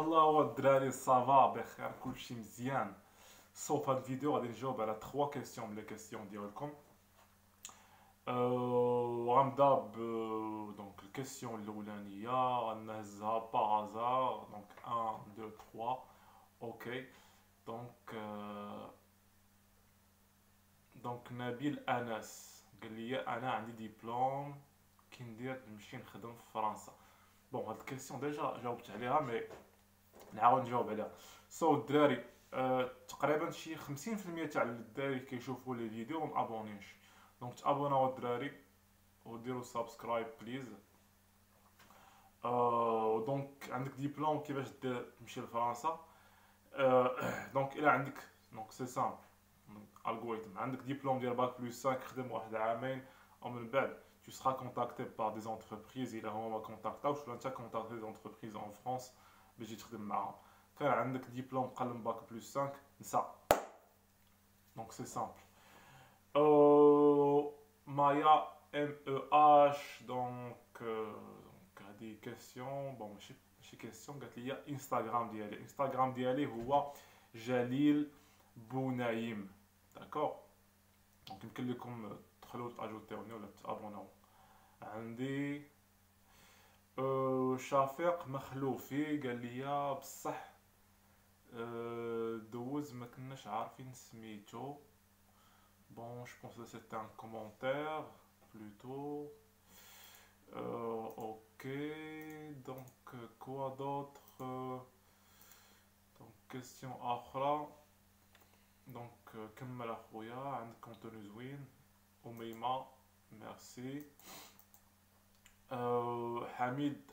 الله الدراري صافا بخير كلشي مزيان. سوف هاد الفيديو غادي نجاوب على 3 كيسيون من لي كيسيون ديالكم. وغنبدا ب دونك الكيسيون الاولانيه غنهزها بازار دونك 1 2 3. اوكي دونك نبيل انس قال لي انا عندي ديبلوم كي ندير نمشي نخدم في فرنسا. بون هاد الكيسيون ديجا جاوبت عليها مي نعاود نجاوب عليها. الدراري تقريبا شي 50% تاع الدراري كيشوفوا لي فيديو مابونيش، دونك تابوناو الدراري وديروا سبسكرايب بليز. دونك عندك ديبلوم كيفاش دير تمشي لفرنسا. دونك الا عندك دونك سي سامبل الغوريثم، عندك ديبلوم ديال باك بلس 5 خدم واحد عامين ومن بعد tu seras contacté par des entreprises الا هما ما كونتاكتاوش ولا انت كونتاكتي دي entreprises en France باش تجي تخدم معاهم. كان عندك ديبلوم قل من باك بلس 5 نسى. دونك سي سامبل. مايا ام او اش دونك هادي كيسيون بون ماشي كيسيون، قالت لي انستغرام ديالي هو جليل بونايم. داكور دونك يمكن لكم تدخلوا تاجوتيوني ولا تابوناو. عندي شفيق مخلوفي قال لي بصح دوز ما كناش عارفين سميتو. بون جو بونس سيتي ان كومونتير بلوتو. اوكي دونك كوا دوطخ. دونك كيسيون اخرى دونك كمل اخويا عندك كونتوني زوين. أميمة ميرسي.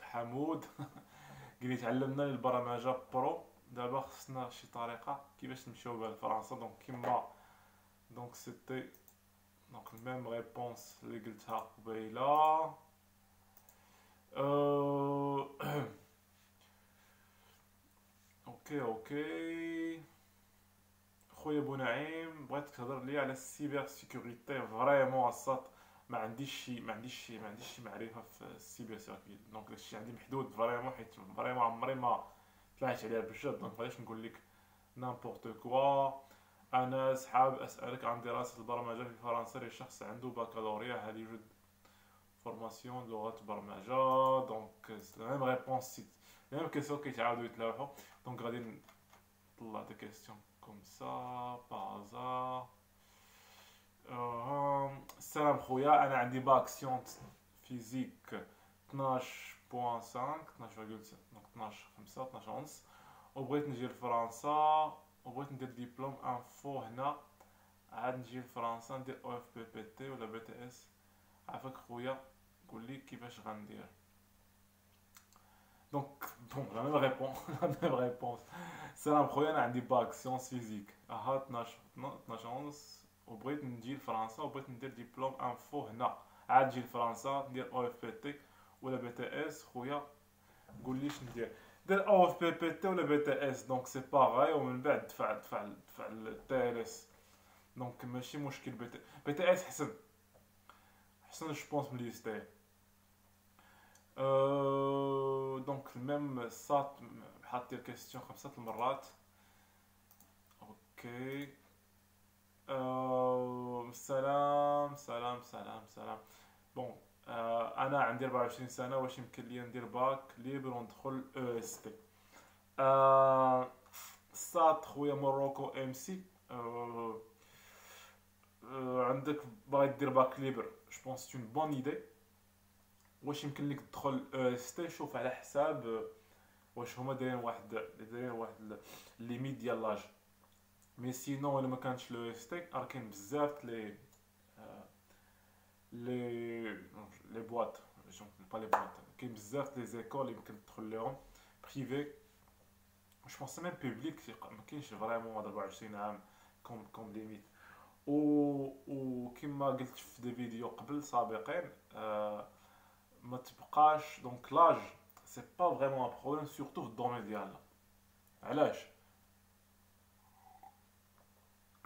حمود قال لي تعلمنا البرمجة برو، دابا خصنا شي طريقة كيفاش نمشيو بها لفرنسا. دونك كيما دونك سيتي دونك الميم ريبونس اللي قلتها قبيلة. اوكي خويا بونعيم بغيتك تهضر لي على السيبر سيكوريتي. فريمون الساط ما عنديش شي معرفه في السيبر سيكوريتي، دونك داكشي عندي محدود فريمون، حيت فريمون عمري ما طلعت عليها بجد، دونك مابغيتش نقول لك نامبورط كوا. انا حابب اسالك عن دراسه البرمجه في فرنسا لشخص عنده بكالوريا، هل يوجد فورماسيون لغه برمجه؟ دونك لا ميم ريبونس لا ميم كيسيون كيتعاودوا يتلاوحوا. دونك غادي نطلع دي كيسيون كوم سا بازار. السلام خويا، انا عندي باك سيونس فيزيك 12.5 12.5 12 ونص وبغيت نجي لفرنسا وبغيت ندير ديبلوم انفو هنا، عاد نجي لفرنسا ندير او اف بي بي تي ولا بي تي اس. عافاك خويا قول لي كيفاش غندير. دونك لا ميم ريبونس. السلام خويا، انا عندي باك سيونس فيزيك 12 ونص وبغيت نجي لفرنسا وبغيت ندير ديبلوم انفو هنا، عاد نجي لفرنسا ندير او اف بي تي ولا بي تي اس. خويا قول لي شنو ندير. دير او اف بي بي تي ولا بي تي اس دونك سي باغاي، ومن بعد دفع التي ال اس. دونك ماشي مشكل. بي تي اس حسن جو بونس من ليستي. دونك الميم صات حاطي الكيستيون 5 المرات. اوكي سلام. بون انا عندي 24 سنه، واش يمكن لي ندير باك ليبر وندخل او اس تي؟ صات خويا موروكو ام سي. عندك باغي دير باك ليبر جو بونس سي اون بون ايدي. واش يمكن لك تدخل او اس تي؟ شوف على حساب واش هما دايرين واحد ليميت ديال لاج. مي سينون الا ما كانش لو اس تي راه كاين بزاف لي بواط با لي بواط، كاين بزاف لي زيكول يمكن تدخل لهم بريفي. جو بونس ميم بوبليك ما كاينش فريمون 24 عام كوم ليميت. و كيما قلت في دي فيديو قبل سابقين ما تبقاش دونك لاج سي با فريمون ان بروبليم سورتو في الدومين ديالنا. علاش؟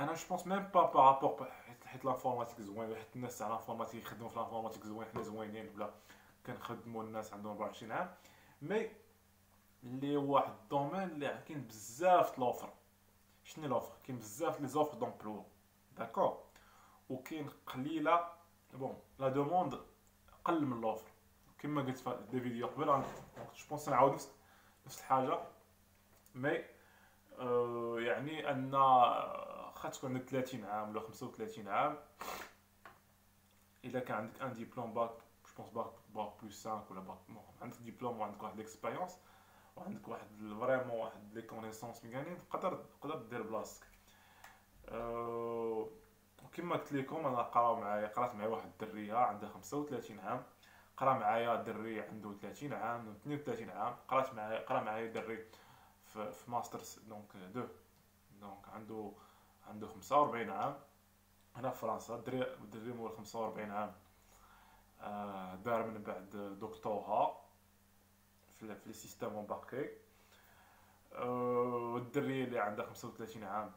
انا جو بونس ميم با بارابور حيت لانفورماتيك زوين، حيت الناس تاع لانفورماتيك يخدموا في لانفورماتيك زوين، حنا زوينين ولا كنخدموا الناس عندهم 24 عام. مي اللي هو واحد الدومين اللي كاين بزاف د لوفر. شنو لوفر؟ كاين بزاف لي زوفر دومبلوا، داكور، وكاين قليله بون لا دوموند قل من لوفر. كما قلت في دي فيديو قبل، جو بونس نعاود نفس الحاجه. مي يعني ان خاص تكون عندك 30 عام ولا 35 عام. الا كان عندك ان ديبلوم باك، جو بونس باك بلس 5 ولا باك، عندك ديبلوم وعندك واحد ليكسبيريونس وعندك واحد فريمون واحد لي كونيسونس مزيانين، تقدر دير بلاصتك. كما قلت لكم انا قرات معايا واحد الدريه عندها 35 عام، قرا معايا دري عنده 30 عام و 32 عام، قرا معايا دري في ماسترز دونك دونك عنده 45 عام هنا في فرنسا. دري مول 45 عام دار من بعد دكتوراه في لي سيستيم امباركي. والدريه اللي عندها 35 عام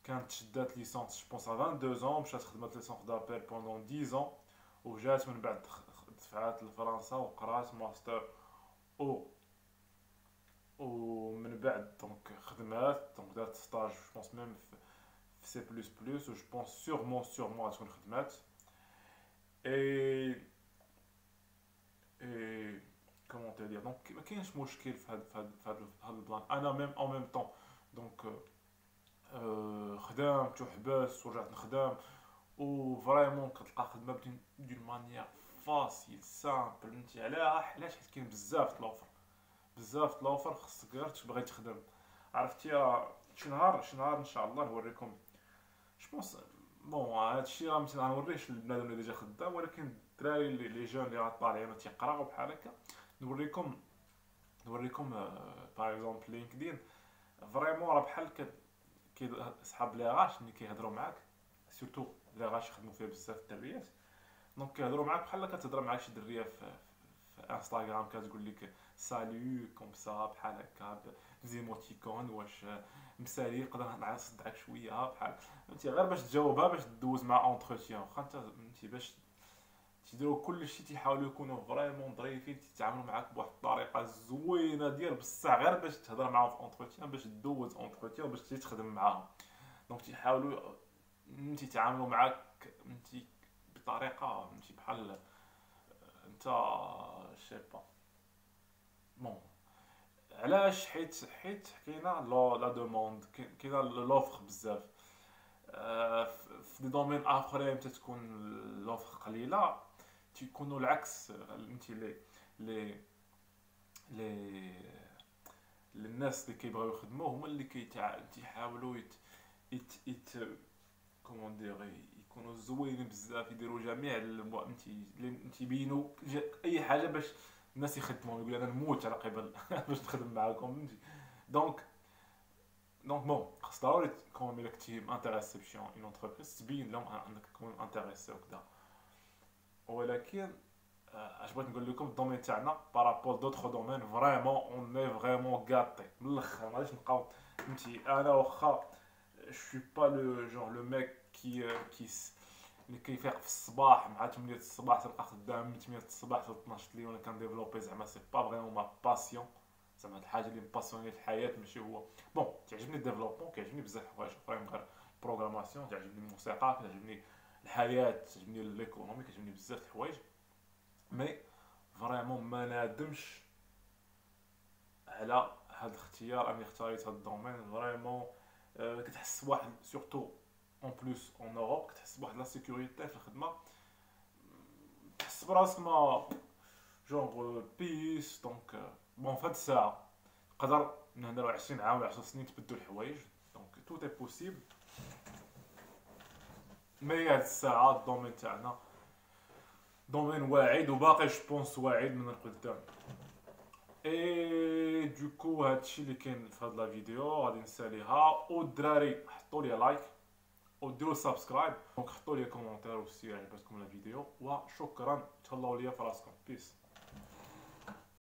كانت شدات ليسونس جو بونس 22 مشات خدمت ليسونس دابيل بوندون 10 وجات من بعد دفعات لفرنسا وقرات ماستر ومن بعد دونك خدمات، دونك دارت ستاج جو بونس ميم في سي بلس بلس، و جو بونس سيغمون تكون خدمات. اي كومون تي دير، دونك ما كاينش مشكل في هاد البلان. انا ميم اون ميم طون دونك خدمت وحبست ورجعت نخدم، و فريمون كتلقى خدمه دون مانيير فاسيل سامبل. فهمتي علاش؟ حيت كاين بزاف د لوفر خصك غير تبغي تخدم. عرفتي شي نهار ان شاء الله نوريكم. جو بونس بون هادشي راه ما غنوريش للبنادم اللي ديجا خدام، ولكن الدراري لي جون اللي طالعين ما تيقراو بحال هكا نوريكم باغ اكزومبل لينكدين. فريمون راه بحال صحاب لي غاش اللي كيهضروا معاك، سورتو لي غاش يخدموا فيه بزاف الدريات، دونك كيهضروا معاك بحال كتهضر معاك شي دريه في انستغرام كتقول لك سالو كوم سا بحال هكا بزيموتيكون، واش مسالي نقدر نصدعك شويه بحال فهمتي، غير باش تجاوبها باش دوز مع اونتروتيان. واخا انت فهمتي باش تيديروا كلشي تيحاولوا يكونوا فريمون ظريفين، تيتعاملوا معاك بواحد الطريقه زوينه ديال بصح غير باش تهضر معاهم في اونتروتيان، باش دوز اونتروتيان باش تخدم معاهم. دونك تيحاولوا تيتعاملوا معاك بطريقه بحال انت شيبا بون. علاش؟ حيت كاينه لا دوموند، كاينه لوفر بزاف. في دي دومين اخرين تتكون لوفر قليله، تيكونوا العكس. فهمتي لي لي الناس اللي كيبغيو يخدموا هما اللي تيحاولوا يت كومون دير يكونوا زوينين بزاف، يديروا جميع يبينوا اي حاجه باش الناس يخدموا، يقول انا نموت على قبل باش نخدم معاكم. فهمتي دونك بون خاص ضروري تكون الا كنتي انتريسي بشي اون انتربريز تبين لهم انك تكون انتريسي وكذا. ولكن اش بغيت نقول لكم الدومين تاعنا بارابول دوطخ دومين فريمون اون فريمون غاتي من الاخر. ما غاديش نبقاو فهمتي انا واخا شو با لو جونغ لو ميك اللي كيفيق في الصباح مع 8 الصباح تلقى خدام من 8 الصباح حتى 12 الليل وانا كنديفلوبي. زعما سي با فريمون ما باسيون، زعما الحاجه اللي مباسيوني في الحياه ماشي هو بون. تعجبني الديفلوبمون، كيعجبني بزاف الحوايج اخرين غير البروغراماسيون، تعجبني الموسيقى، كتعجبني الحياه، تعجبني ليكونومي، كتعجبني بزاف الحوايج. مي فريمون ما نادمش على هذا الاختيار اني اختاريت هذا الدومين. فريمون كتحس بواحد سورتو اون بلوس اون اوروب، كتحس بواحد لا سيكوريتي في الخدمه، تحس براسك ما جونغ بيس. دونك بون في هاد الساعه نقدر من هنا 20 عام ولا 10 سنين تبدلوا الحوايج، دونك تو اي بوسيبل. مي هاد الساعه الدومين تاعنا دومين واعد وباقي جو بونس واعد من القدام. اي دوكو هادشي اللي كاين في هاد لا فيديو غادي نساليها. والدراري حطوا لي لايك وديروا سبسكرايب، دونك حطوا لي كومونتير وسي عجبتكم لا فيديو، وشكرا تهلاو ليا في راسكم. بيس.